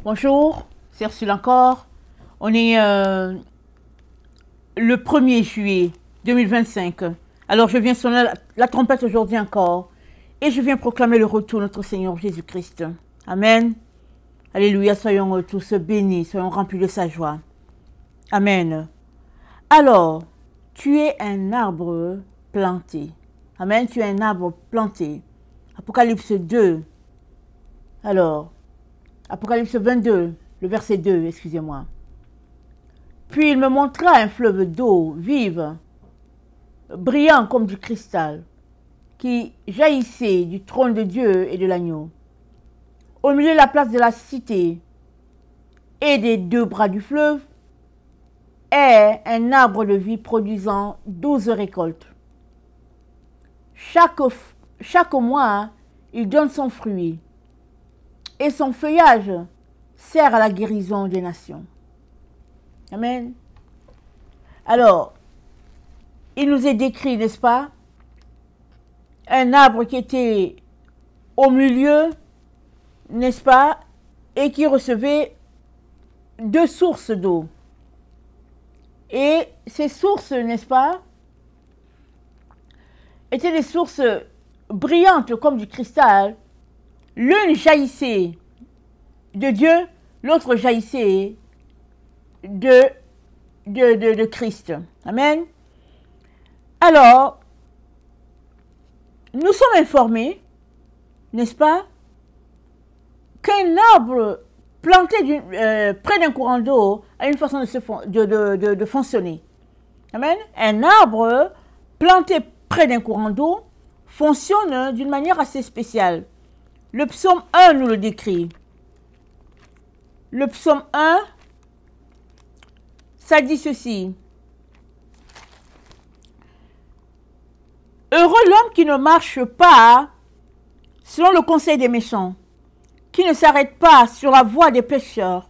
Bonjour, c'est Ursule encore. On est le 1er juillet 2025. Alors je viens sonner la trompette aujourd'hui encore. Et je viens proclamer le retour de notre Seigneur Jésus-Christ. Amen. Alléluia, soyons tous bénis, soyons remplis de sa joie. Amen. Alors, tu es un arbre planté. Amen, tu es un arbre planté. Apocalypse 2. Alors, Apocalypse 22, le verset 2, excusez-moi. Puis il me montra un fleuve d'eau vive, brillant comme du cristal, qui jaillissait du trône de Dieu et de l'agneau. Au milieu de la place de la cité et des deux bras du fleuve est un arbre de vie produisant 12 récoltes. Chaque mois, il donne son fruit. Et son feuillage sert à la guérison des nations. Amen. Alors, il nous est décrit, n'est-ce pas, un arbre qui était au milieu, n'est-ce pas, et qui recevait 2 sources d'eau. Et ces sources, n'est-ce pas, étaient des sources brillantes comme du cristal. L'une jaillissait de Dieu, l'autre jaillissait de Christ. Amen. Alors, nous sommes informés, n'est-ce pas, qu'un arbre planté près d'un courant d'eau a une façon de fonctionner. Amen. Un arbre planté près d'un courant d'eau fonctionne d'une manière assez spéciale. Le psaume 1 nous le décrit. Le psaume 1, ça dit ceci. Heureux l'homme qui ne marche pas selon le conseil des méchants, qui ne s'arrête pas sur la voie des pécheurs,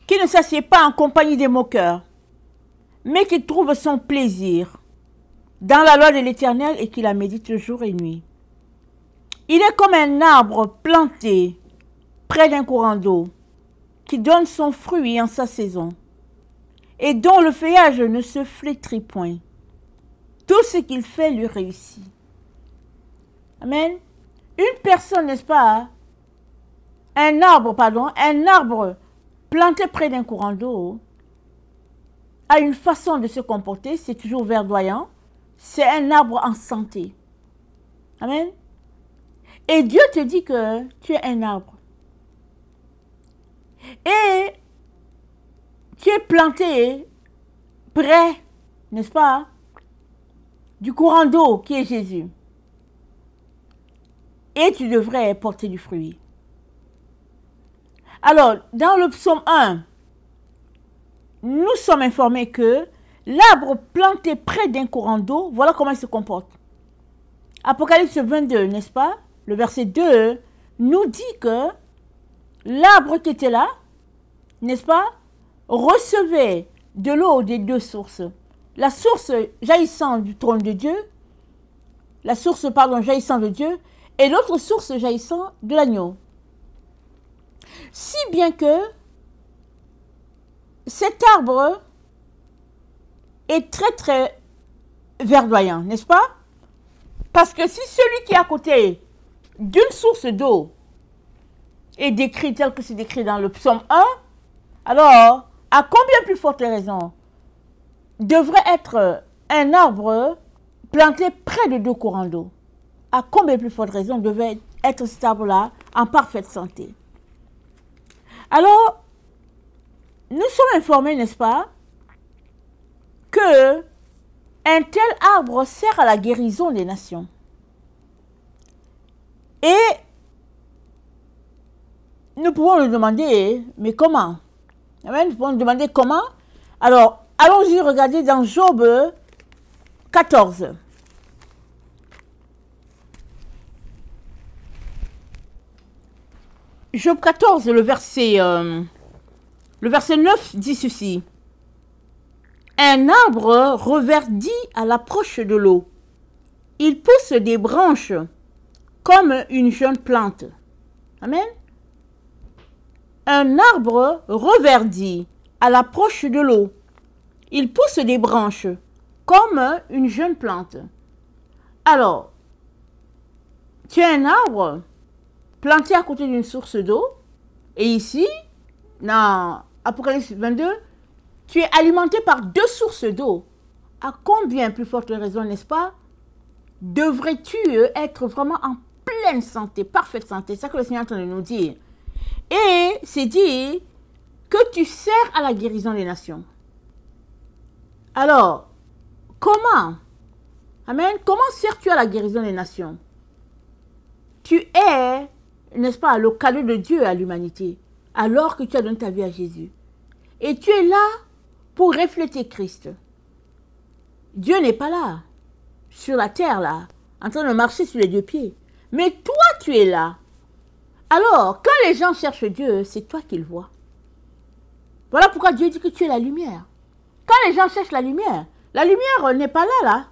qui ne s'assied pas en compagnie des moqueurs, mais qui trouve son plaisir dans la loi de l'Éternel et qui la médite jour et nuit. Il est comme un arbre planté près d'un courant d'eau, qui donne son fruit en sa saison, et dont le feuillage ne se flétrit point. Tout ce qu'il fait lui réussit. Amen. Une personne, n'est-ce pas, un arbre planté près d'un courant d'eau, a une façon de se comporter, c'est toujours verdoyant, c'est un arbre en santé. Amen. Et Dieu te dit que tu es un arbre. Et tu es planté près, n'est-ce pas, du courant d'eau qui est Jésus. Et tu devrais porter du fruit. Alors, dans le psaume 1, nous sommes informés que l'arbre planté près d'un courant d'eau, voilà comment il se comporte. Apocalypse 22, n'est-ce pas? Le verset 2 nous dit que l'arbre qui était là, n'est-ce pas, recevait de l'eau des 2 sources. La source jaillissant du trône de Dieu, jaillissant de Dieu, et l'autre source jaillissant de l'agneau. Si bien que cet arbre est très très verdoyant, n'est-ce pas? Parce que si celui qui est à côté d'une source d'eau est décrit tel que c'est décrit dans le psaume 1, alors, à combien plus forte raison devrait être un arbre planté près de 2 courants d'eau? À combien plus forte raison devait être cet arbre-là en parfaite santé? Alors, nous sommes informés, n'est-ce pas, que un tel arbre sert à la guérison des nations. Et nous pouvons nous demander, mais comment? Amen. Nous pouvons nous demander comment. Alors, allons-y regarder dans Job 14. Job 14, le verset 9 dit ceci. Un arbre reverdit à l'approche de l'eau. Il pousse des branches comme une jeune plante. Amen. un arbre reverdit à l'approche de l'eau. Il pousse des branches comme une jeune plante. Alors, tu as un arbre planté à côté d'une source d'eau. Et ici, dans Apocalypse 22, tu es alimenté par deux sources d'eau. À combien plus forte raison, n'est-ce pas, devrais-tu être vraiment en pleine santé, parfaite santé? C'est ça que le Seigneur est en train de nous dire. Et c'est dit que tu sers à la guérison des nations. Alors, comment? Amen. Comment sers-tu à la guérison des nations? Tu es, n'est-ce pas, le cadeau de Dieu à l'humanité, alors que tu as donné ta vie à Jésus. Et tu es là pour refléter Christ. Dieu n'est pas là, sur la terre, là, en train de marcher sur les deux pieds. Mais toi, tu es là. Alors, quand les gens cherchent Dieu, c'est toi qu'ils voient. Voilà pourquoi Dieu dit que tu es la lumière. Quand les gens cherchent la lumière n'est pas là, là,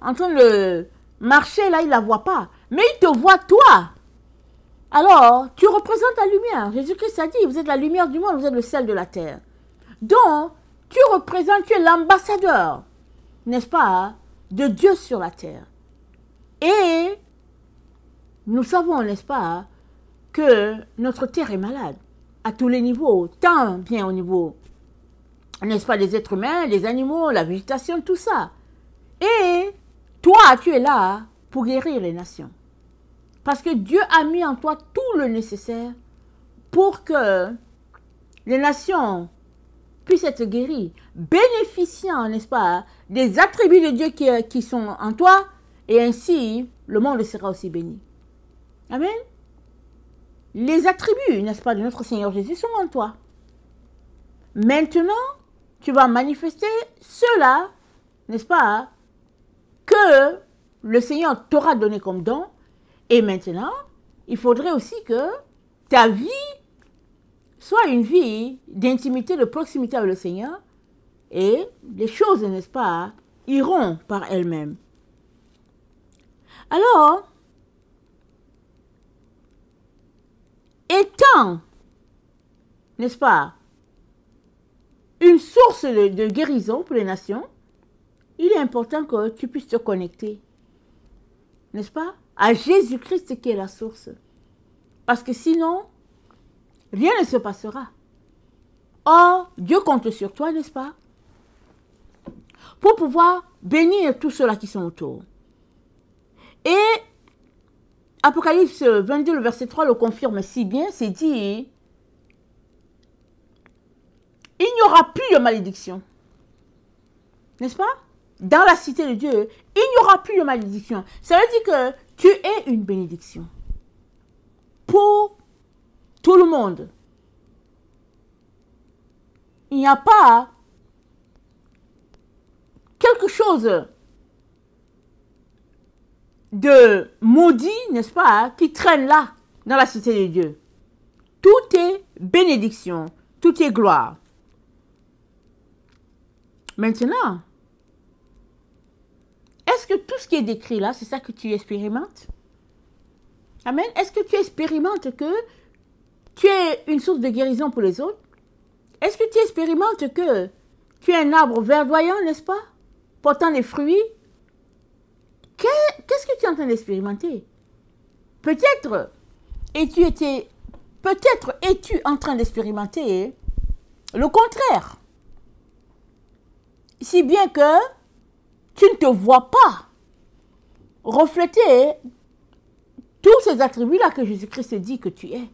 en train de marcher, là, ils ne la voient pas. Mais ils te voient, toi. Alors, tu représentes la lumière. Jésus-Christ a dit, vous êtes la lumière du monde, vous êtes le sel de la terre. Donc, tu représentes, tu es l'ambassadeur, n'est-ce pas, de Dieu sur la terre. Et nous savons, n'est-ce pas, que notre terre est malade à tous les niveaux, tant bien au niveau, n'est-ce pas, des êtres humains, des animaux, la végétation, tout ça. Et toi, tu es là pour guérir les nations. Parce que Dieu a mis en toi tout le nécessaire pour que les nations puissent être guéries, bénéficiant, n'est-ce pas, des attributs de Dieu qui sont en toi, et ainsi, le monde sera aussi béni. Amen. Les attributs, n'est-ce pas, de notre Seigneur Jésus sont en toi. Maintenant, tu vas manifester cela, n'est-ce pas, que le Seigneur t'aura donné comme don. Et maintenant, il faudrait aussi que ta vie soit une vie d'intimité, de proximité avec le Seigneur. Et les choses, n'est-ce pas, iront par elles-mêmes. Alors, étant, n'est-ce pas, une source de guérison pour les nations, il est important que tu puisses te connecter, n'est-ce pas, à Jésus-Christ qui est la source. Parce que sinon, rien ne se passera. Or, Dieu compte sur toi, n'est-ce pas, pour pouvoir bénir tous ceux-là qui sont autour. Et Apocalypse 22, le verset 3 le confirme si bien, c'est dit, il n'y aura plus de malédiction. N'est-ce pas? Dans la cité de Dieu, il n'y aura plus de malédiction. Ça veut dire que tu es une bénédiction pour tout le monde. Il n'y a pas quelque chose de maudit, n'est-ce pas, qui traîne là, dans la cité de Dieu. Tout est bénédiction, tout est gloire. Maintenant, est-ce que tout ce qui est décrit là, c'est ça que tu expérimentes? Amen. Est-ce que tu expérimentes que tu es une source de guérison pour les autres? Est-ce que tu expérimentes que tu es un arbre verdoyant, n'est-ce pas, portant des fruits? Qu'est-ce que tu es en train d'expérimenter? Peut-être es-tu en train d'expérimenter le contraire. Si bien que tu ne te vois pas refléter tous ces attributs-là que Jésus-Christ dit que tu es.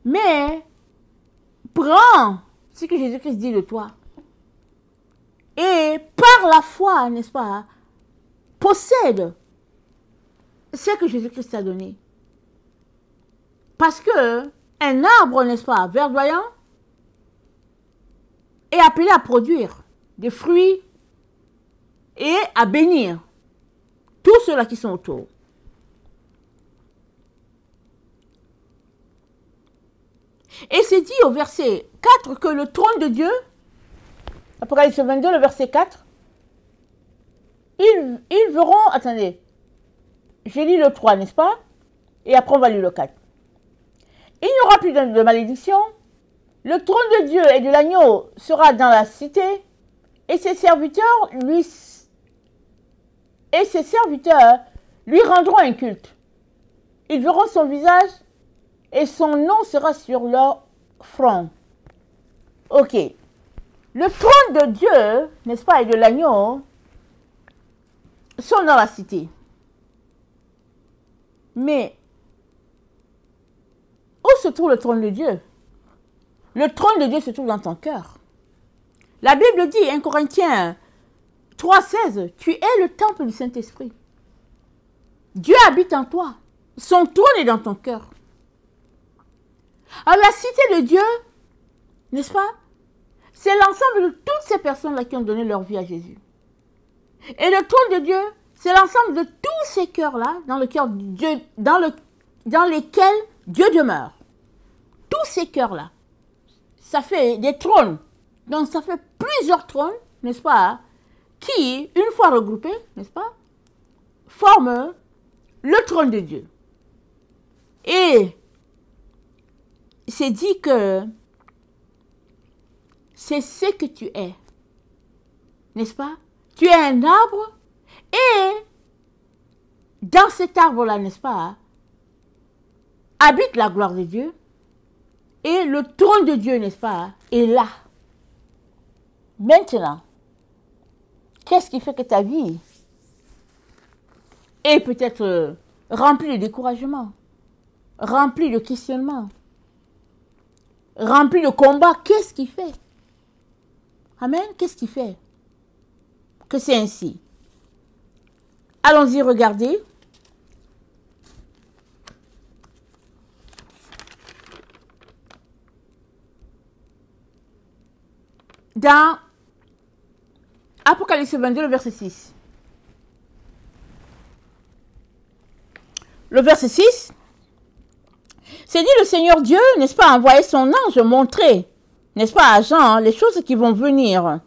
Mais prends ce que Jésus-Christ dit de toi. Et par la foi, n'est-ce pas, possède ce que Jésus-Christ t'a donné. Parce que un arbre, n'est-ce pas, verdoyant, est appelé à produire des fruits et à bénir tous ceux-là qui sont autour. Et c'est dit au verset 4 que le trône de Dieu, Apocalypse 22, le verset 4, ils verront, attendez, j'ai lu le 3, n'est-ce pas? Et après on va lire le 4. Ils aura plus de malédiction. Le trône de Dieu et de l'agneau sera dans la cité, et ses serviteurs lui rendront un culte. Ils verront son visage et son nom sera sur leur front. Ok. Le trône de Dieu, n'est-ce pas, et de l'agneau sont dans la cité. Mais où se trouve le trône de Dieu? Le trône de Dieu se trouve dans ton cœur. La Bible dit, 1 Corinthiens 3,16, tu es le temple du Saint-Esprit. Dieu habite en toi. Son trône est dans ton cœur. Alors la cité de Dieu, n'est-ce pas? C'est l'ensemble de toutes ces personnes-là qui ont donné leur vie à Jésus. Et le trône de Dieu, c'est l'ensemble de tous ces cœurs-là dans lesquels Dieu demeure. Tous ces cœurs-là. Ça fait des trônes. Donc ça fait plusieurs trônes, n'est-ce pas, qui, une fois regroupés, n'est-ce pas, forment le trône de Dieu. Et c'est dit que c'est ce que tu es, n'est-ce pas? Tu es un arbre et dans cet arbre-là, n'est-ce pas, habite la gloire de Dieu et le trône de Dieu, n'est-ce pas, est là. Maintenant, qu'est-ce qui fait que ta vie est peut-être remplie de découragement, remplie de questionnement, remplie de combats? Qu'est-ce qui fait? Amen. Qu'est-ce qui fait que c'est ainsi? Allons-y, regardez. Dans Apocalypse 22, le verset 6. Le verset 6, c'est dit le Seigneur Dieu, n'est-ce pas, a envoyé son ange montrer, n'est-ce pas, à Jean, les choses qui vont venir.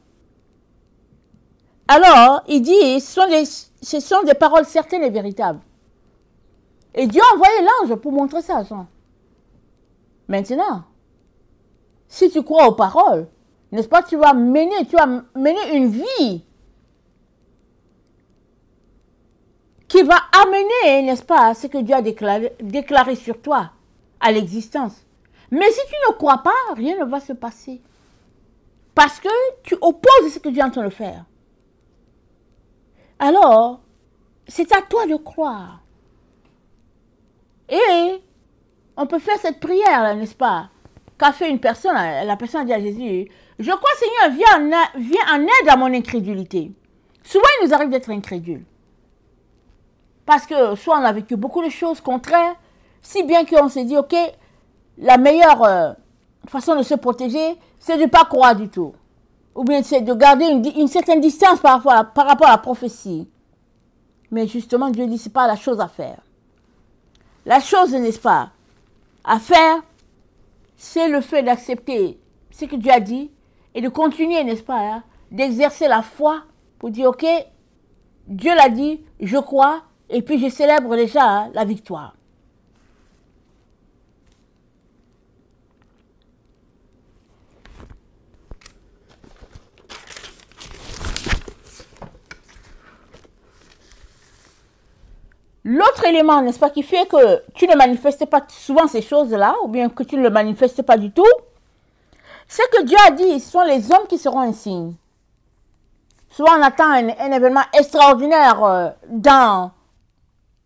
Alors, il dit, ce sont des paroles certaines et véritables. Et Dieu a envoyé l'ange pour montrer ça à Jean. Maintenant, si tu crois aux paroles, n'est-ce pas, tu vas mener une vie qui va amener, n'est-ce pas, ce que Dieu a déclaré sur toi à l'existence. Mais si tu ne crois pas, rien ne va se passer. Parce que tu opposes ce que Dieu est en train de faire. Alors, c'est à toi de croire. Et on peut faire cette prière, n'est-ce pas, qu'a fait une personne, la personne a dit à Jésus, je crois Seigneur, viens en aide à mon incrédulité. Souvent, il nous arrive d'être incrédules. Parce que soit on a vécu beaucoup de choses contraires, si bien qu'on s'est dit, ok, la meilleure façon de se protéger, c'est de ne pas croire du tout. Ou bien c'est de garder une certaine distance par rapport à la prophétie. Mais justement, Dieu dit, ce n'est pas la chose à faire. La chose, n'est-ce pas, à faire, c'est le fait d'accepter ce que Dieu a dit et de continuer, n'est-ce pas, hein, d'exercer la foi pour dire, ok, Dieu l'a dit, je crois, et puis je célèbre déjà, hein, la victoire. L'autre élément, n'est-ce pas, qui fait que tu ne manifestes pas souvent ces choses-là, ou bien que tu ne le manifestes pas du tout, c'est que Dieu a dit, ce sont les hommes qui seront un signe. Souvent, on attend un événement extraordinaire dans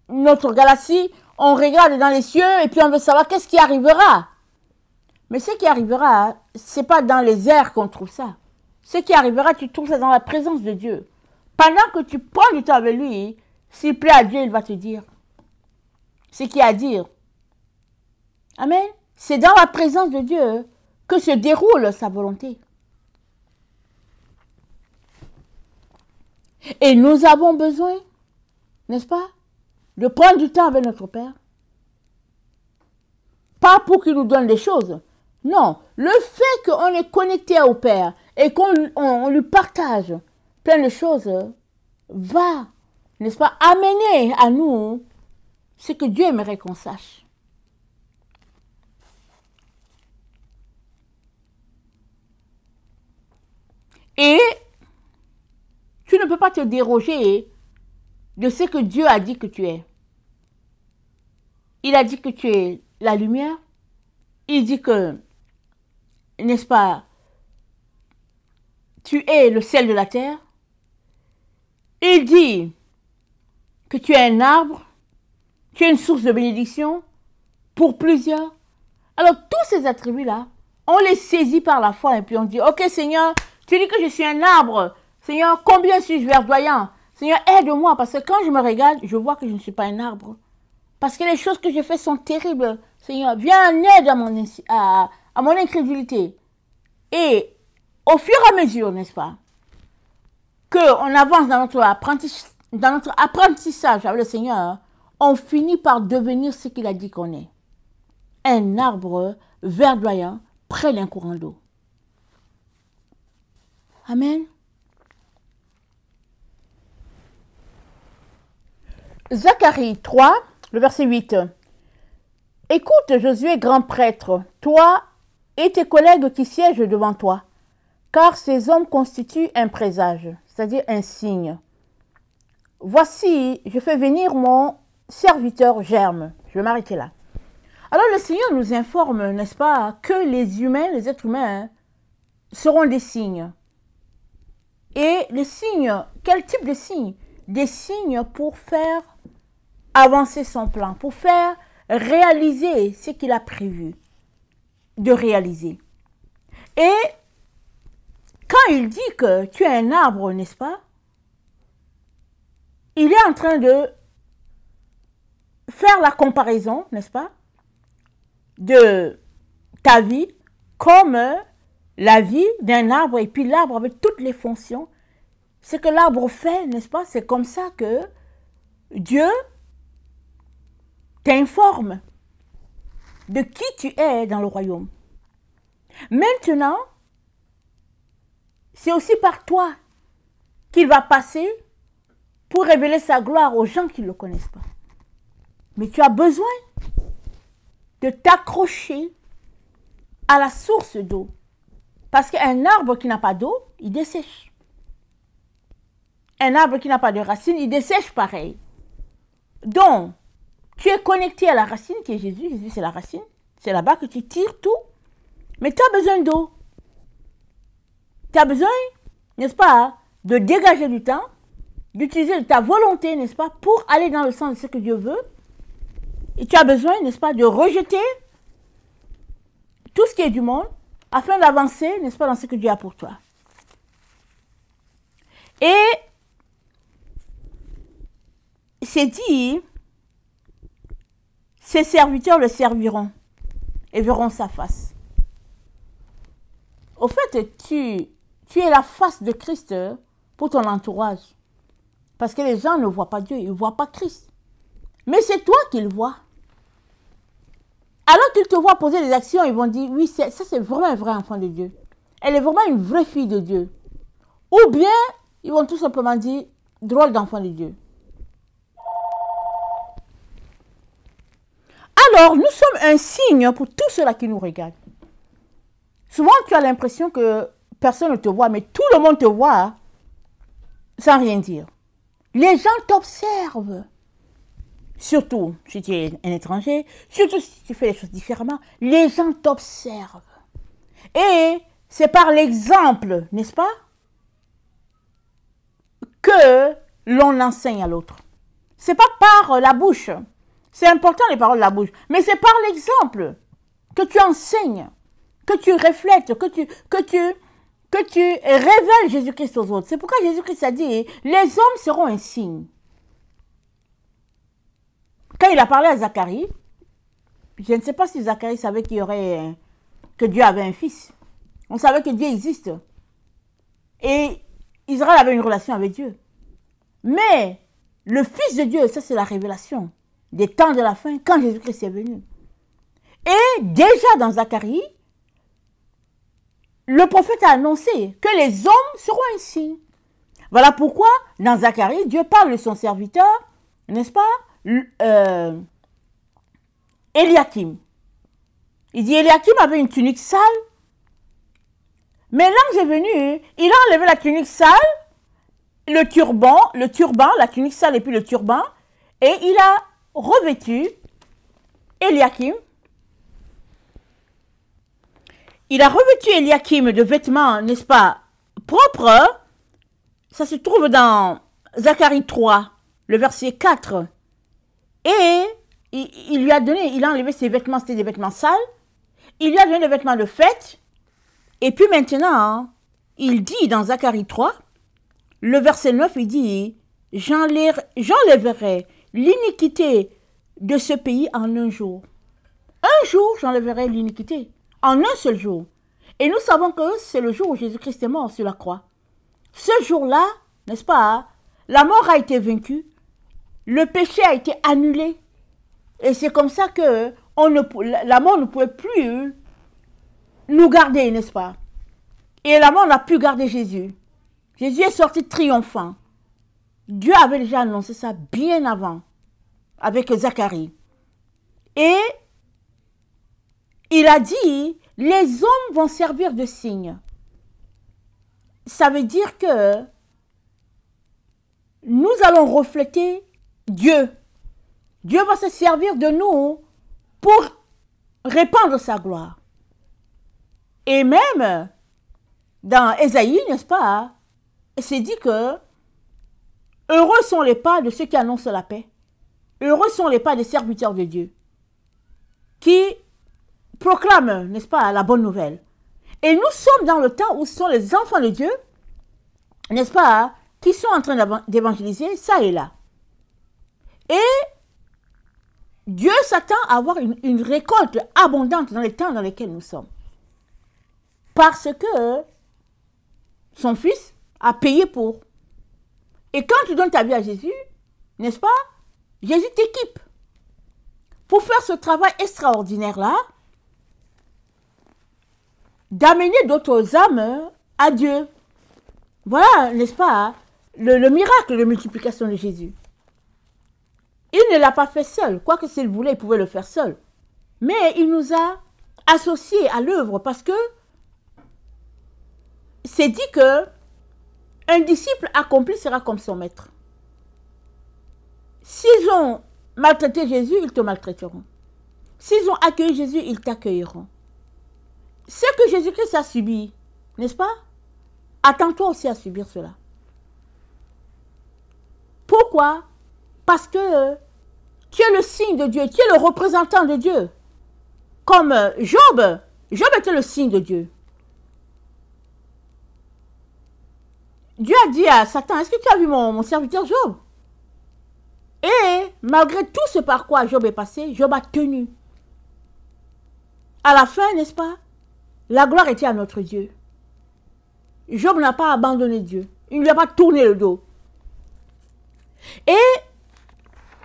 notre galaxie, on regarde dans les cieux et puis on veut savoir qu'est-ce qui arrivera. Mais ce qui arrivera, ce n'est pas dans les airs qu'on trouve ça. Ce qui arrivera, tu trouves ça dans la présence de Dieu. Pendant que tu prends du temps avec lui, s'il plaît à Dieu, il va te dire ce qu'il y a à dire. Amen. C'est dans la présence de Dieu que se déroule sa volonté. Et nous avons besoin, n'est-ce pas, de prendre du temps avec notre Père. Pas pour qu'il nous donne des choses. Non, le fait qu'on est connecté au Père et qu'on lui partage plein de choses va, n'est-ce pas, amener à nous ce que Dieu aimerait qu'on sache. ne peux pas te déroger de ce que Dieu a dit que tu es. Il a dit que tu es la lumière. Il dit que, n'est-ce pas, tu es le sel de la terre. Il dit que tu es un arbre, tu es une source de bénédiction pour plusieurs. Alors, tous ces attributs-là, on les saisit par la foi et puis on dit, ok Seigneur, tu dis que je suis un arbre. Seigneur, combien suis-je verdoyant? Seigneur, aide-moi, parce que quand je me regarde, je vois que je ne suis pas un arbre. Parce que les choses que je fais sont terribles. Seigneur, viens en aide à mon incrédulité. Et au fur et à mesure, n'est-ce pas, qu'on avance dans notre apprentissage avec le Seigneur, on finit par devenir ce qu'il a dit qu'on est. Un arbre verdoyant près d'un courant d'eau. Amen. Zacharie 3, le verset 8. Écoute, Josué, grand prêtre, toi et tes collègues qui siègent devant toi, car ces hommes constituent un présage, c'est-à-dire un signe. Voici, je fais venir mon serviteur Germe. Je vais m'arrêter là. Alors le Seigneur nous informe, n'est-ce pas, que les humains, les êtres humains, seront des signes. Et les signes, quel type de signes? Des signes pour faire avancer son plan, pour faire réaliser ce qu'il a prévu de réaliser. Et quand il dit que tu es un arbre, n'est-ce pas, il est en train de faire la comparaison, n'est-ce pas, de ta vie comme la vie d'un arbre, et puis l'arbre avec toutes les fonctions. Ce que l'arbre fait, n'est-ce pas, c'est comme ça que Dieu t'informe de qui tu es dans le royaume. Maintenant, c'est aussi par toi qu'il va passer pour révéler sa gloire aux gens qui ne le connaissent pas. Mais tu as besoin de t'accrocher à la source d'eau. Parce qu'un arbre qui n'a pas d'eau, il dessèche. Un arbre qui n'a pas de racines, il dessèche pareil. Donc, tu es connecté à la racine qui est Jésus. Jésus, c'est la racine. C'est là-bas que tu tires tout. Mais tu as besoin d'eau. Tu as besoin, n'est-ce pas, de dégager du temps, d'utiliser ta volonté, n'est-ce pas, pour aller dans le sens de ce que Dieu veut. Et tu as besoin, n'est-ce pas, de rejeter tout ce qui est du monde afin d'avancer, n'est-ce pas, dans ce que Dieu a pour toi. Et c'est dit, ses serviteurs le serviront et verront sa face. Au fait, tu es la face de Christ pour ton entourage. Parce que les gens ne voient pas Dieu, ils ne voient pas Christ. Mais c'est toi qu'ils voient. Alors qu'ils te voient poser des actions, ils vont dire, oui, ça c'est vraiment un vrai enfant de Dieu. Elle est vraiment une vraie fille de Dieu. Ou bien, ils vont tout simplement dire, drôle d'enfant de Dieu. Alors, nous sommes un signe pour tous ceux-là qui nous regardent. Souvent, tu as l'impression que personne ne te voit, mais tout le monde te voit sans rien dire. Les gens t'observent. Surtout si tu es un étranger, surtout si tu fais les choses différemment, les gens t'observent. Et c'est par l'exemple, n'est-ce pas, que l'on enseigne à l'autre. C'est pas par la bouche. C'est important les paroles de la bouche, mais c'est par l'exemple que tu enseignes, que tu reflètes, que tu révèles Jésus-Christ aux autres. C'est pourquoi Jésus-Christ a dit, les hommes seront un signe. Quand il a parlé à Zacharie, je ne sais pas si Zacharie savait que Dieu avait un fils. On savait que Dieu existe. Et Israël avait une relation avec Dieu. Mais le Fils de Dieu, ça c'est la révélation des temps de la fin, quand Jésus-Christ est venu. Et déjà dans Zacharie, le prophète a annoncé que les hommes seront un signe. Voilà pourquoi, dans Zacharie, Dieu parle de son serviteur, n'est-ce pas, Eliakim. Il dit, Eliakim avait une tunique sale, mais l'ange est venu, il a enlevé la tunique sale, le turban, la tunique sale et puis le turban, et il a revêtu Eliakim. Il a revêtu Eliakim de vêtements, n'est-ce pas, propres. Ça se trouve dans Zacharie 3, le verset 4. Et il lui a donné, il a enlevé ses vêtements, c'était des vêtements sales. Il lui a donné des vêtements de fête. Et puis maintenant, il dit dans Zacharie 3, le verset 9, il dit, j'enlèverai l'iniquité de ce pays en un jour. Un jour, j'enlèverai l'iniquité. En un seul jour. Et nous savons que c'est le jour où Jésus-Christ est mort sur la croix. Ce jour-là, n'est-ce pas, la mort a été vaincue, le péché a été annulé. Et c'est comme ça que la mort ne pouvait plus nous garder, n'est-ce pas? Et la mort n'a pu garder Jésus. Jésus est sorti triomphant. Dieu avait déjà annoncé ça bien avant, avec Zacharie. Et il a dit, les hommes vont servir de signe. Ça veut dire que nous allons refléter Dieu. Dieu va se servir de nous pour répandre sa gloire. Et même dans Ésaïe, n'est-ce pas, c'est dit que heureux sont les pas de ceux qui annoncent la paix. Heureux sont les pas des serviteurs de Dieu qui proclament, n'est-ce pas, la bonne nouvelle. Et nous sommes dans le temps où ce sont les enfants de Dieu, n'est-ce pas, qui sont en train d'évangéliser ça et là. Et Dieu s'attend à avoir une récolte abondante dans les temps dans lesquels nous sommes. Parce que son fils a payé pour. Et quand tu donnes ta vie à Jésus, n'est-ce pas, Jésus t'équipe pour faire ce travail extraordinaire-là, d'amener d'autres âmes à Dieu. Voilà, n'est-ce pas, le miracle de multiplication de Jésus. Il ne l'a pas fait seul, quoique s'il voulait, il pouvait le faire seul. Mais il nous a associés à l'œuvre parce que c'est dit que un disciple accompli sera comme son maître. S'ils ont maltraité Jésus, ils te maltraiteront. S'ils ont accueilli Jésus, ils t'accueilleront. Ce que Jésus-Christ a subi, n'est-ce pas? Attends-toi aussi à subir cela. Pourquoi? Parce que tu es le signe de Dieu, tu es le représentant de Dieu. Comme Job, Job était le signe de Dieu. Dieu a dit à Satan, est-ce que tu as vu mon serviteur Job? Et malgré tout ce par quoi Job est passé, Job a tenu. À la fin, n'est-ce pas, la gloire était à notre Dieu. Job n'a pas abandonné Dieu. Il ne lui a pas tourné le dos. Et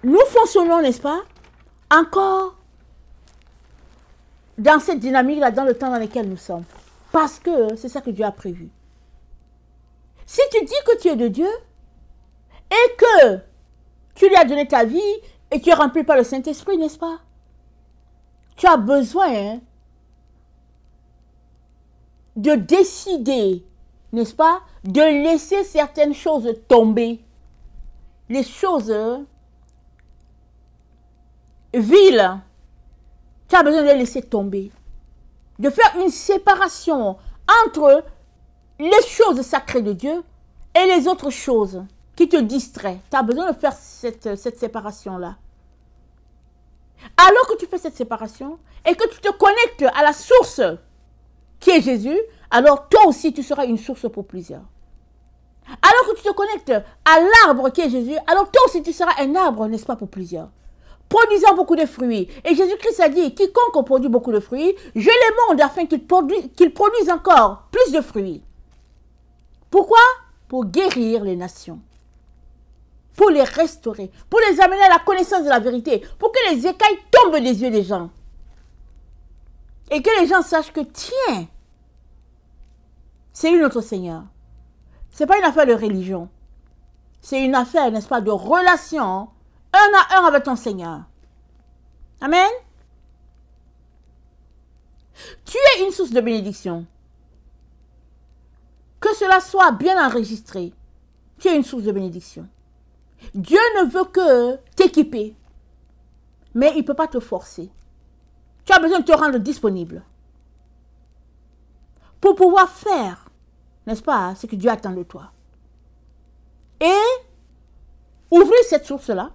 nous fonctionnons, n'est-ce pas, encore dans cette dynamique-là, dans le temps dans lequel nous sommes. Parce que c'est ça que Dieu a prévu. Si tu dis que tu es de Dieu et que tu lui as donné ta vie et tu es rempli par le Saint-Esprit, n'est-ce pas? Tu as besoin de décider, n'est-ce pas, de laisser certaines choses tomber. Les choses viles, tu as besoin de les laisser tomber. De faire une séparation entre les choses sacrées de Dieu et les autres choses qui te distraient. Tu as besoin de faire cette séparation-là. Alors que tu fais cette séparation et que tu te connectes à la source qui est Jésus, alors toi aussi tu seras une source pour plusieurs. Alors que tu te connectes à l'arbre qui est Jésus, alors toi aussi tu seras un arbre, n'est-ce pas, pour plusieurs. Produisant beaucoup de fruits. Et Jésus-Christ a dit, quiconque produit beaucoup de fruits, je les monte afin qu'ils produisent encore plus de fruits. Pourquoi? Pour guérir les nations. Pour les restaurer. Pour les amener à la connaissance de la vérité. Pour que les écailles tombent des yeux des gens. Et que les gens sachent que, tiens, c'est lui notre Seigneur. Ce n'est pas une affaire de religion. C'est une affaire, n'est-ce pas, de relation, un à un avec ton Seigneur. Amen. Tu es une source de bénédiction. Que cela soit bien enregistré. tu es une source de bénédiction. Dieu ne veut que t'équiper, mais il ne peut pas te forcer. Tu as besoin de te rendre disponible pour pouvoir faire, n'est-ce pas, ce que Dieu attend de toi. Et ouvrir cette source-là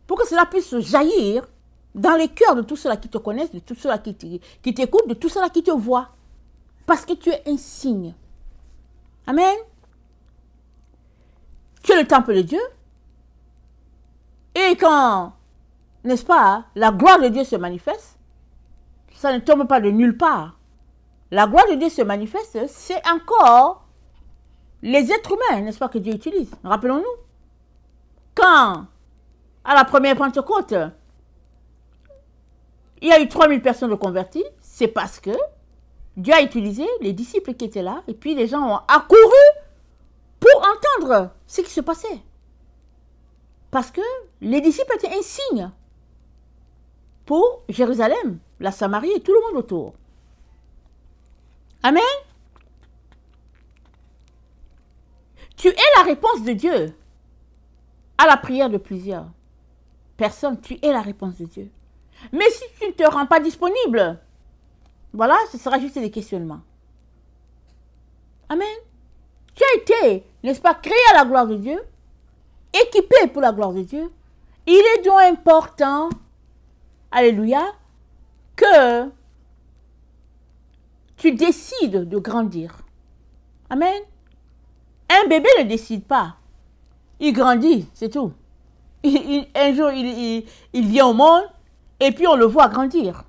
pour que cela puisse jaillir dans les cœurs de tous ceux-là qui te connaissent, de tous ceux-là qui t'écoutent, de tous ceux-là qui te voient. Parce que tu es un signe. Amen. Tu es le temple de Dieu. Et quand, n'est-ce pas, la gloire de Dieu se manifeste, ça ne tombe pas de nulle part. La gloire de Dieu se manifeste, c'est encore les êtres humains, n'est-ce pas, que Dieu utilise. Rappelons-nous. Quand, à la première Pentecôte, il y a eu 3000 personnes de converties, c'est parce que Dieu a utilisé les disciples qui étaient là, et puis les gens ont accouru pour entendre ce qui se passait. Parce que les disciples étaient un signe pour Jérusalem, la Samarie et tout le monde autour. Amen. Tu es la réponse de Dieu à la prière de plusieurs personnes. Tu es la réponse de Dieu. Mais si tu ne te rends pas disponible, voilà, ce sera juste des questionnements. Amen. Tu as été, n'est-ce pas, créé à la gloire de Dieu, équipé pour la gloire de Dieu. Il est donc important, alléluia, que tu décides de grandir. Amen. Un bébé ne décide pas. Il grandit, c'est tout. Un jour, il vient au monde et puis on le voit grandir.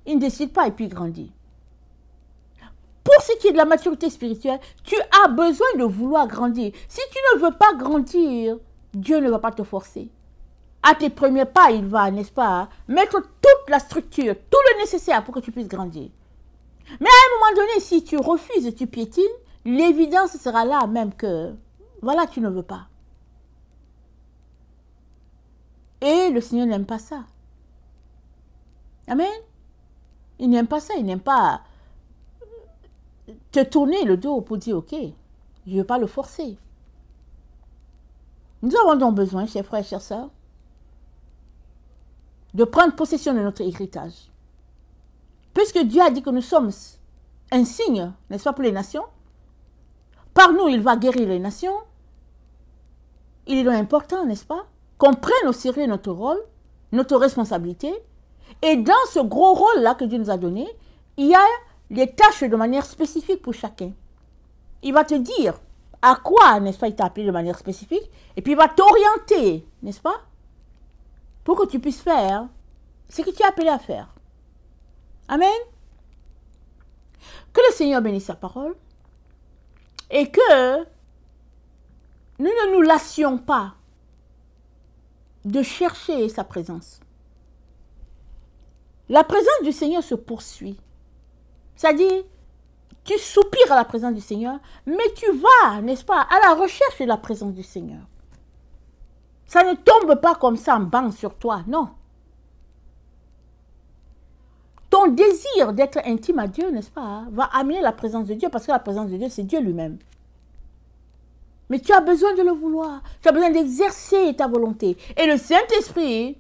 Il ne décide pas et puis il grandit. Pour ce qui est de la maturité spirituelle, tu as besoin de vouloir grandir. Si tu ne veux pas grandir, Dieu ne va pas te forcer. À tes premiers pas, il va, n'est-ce pas, mettre toute la structure, tout le nécessaire pour que tu puisses grandir. Mais à un moment donné, si tu refuses, tu piétines, l'évidence sera là même que, voilà, tu ne veux pas. Et le Seigneur n'aime pas ça. Amen. Il n'aime pas ça, il n'aime pas te tourner le dos pour dire, ok, je ne veux pas le forcer. Nous avons donc besoin, chers frères et chères sœurs, de prendre possession de notre héritage. Puisque Dieu a dit que nous sommes un signe, n'est-ce pas, pour les nations, par nous, il va guérir les nations. Il est donc important, n'est-ce pas, qu'on prenne au sérieux notre rôle, notre responsabilité. Et dans ce gros rôle-là que Dieu nous a donné, il y a les tâches de manière spécifique pour chacun. Il va te dire à quoi, n'est-ce pas, il t'a appelé de manière spécifique, et puis il va t'orienter, n'est-ce pas, pour que tu puisses faire ce que tu es appelé à faire. Amen. Que le Seigneur bénisse sa parole, et que nous ne nous lassions pas de chercher sa présence. La présence du Seigneur se poursuit. C'est-à-dire, tu soupires à la présence du Seigneur, mais tu vas, n'est-ce pas, à la recherche de la présence du Seigneur. Ça ne tombe pas comme ça en banc sur toi, non. Ton désir d'être intime à Dieu, n'est-ce pas, va amener la présence de Dieu, parce que la présence de Dieu, c'est Dieu lui-même. Mais tu as besoin de le vouloir. Tu as besoin d'exercer ta volonté. Et le Saint-Esprit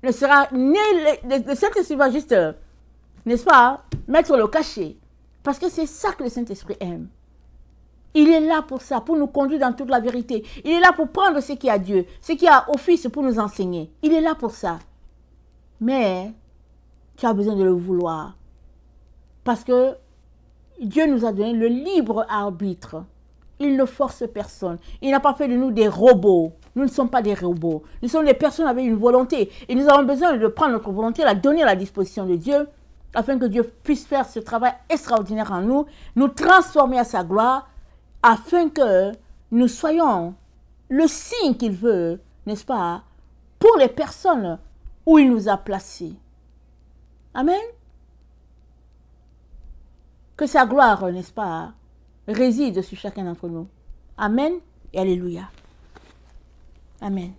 ne sera né. Le Saint-Esprit va juste, n'est-ce pas, mettre le cachet. Parce que c'est ça que le Saint-Esprit aime. Il est là pour ça, pour nous conduire dans toute la vérité. Il est là pour prendre ce qui est à Dieu, ce qui est au Fils pour nous enseigner. Il est là pour ça. Mais tu as besoin de le vouloir. Parce que Dieu nous a donné le libre arbitre. Il ne force personne. Il n'a pas fait de nous des robots. Nous ne sommes pas des robots. Nous sommes des personnes avec une volonté. Et nous avons besoin de prendre notre volonté, la donner à la disposition de Dieu, afin que Dieu puisse faire ce travail extraordinaire en nous, nous transformer à sa gloire, afin que nous soyons le signe qu'il veut, n'est-ce pas, pour les personnes où il nous a placés. Amen. Que sa gloire, n'est-ce pas, réside sur chacun d'entre nous. Amen et alléluia. Amen.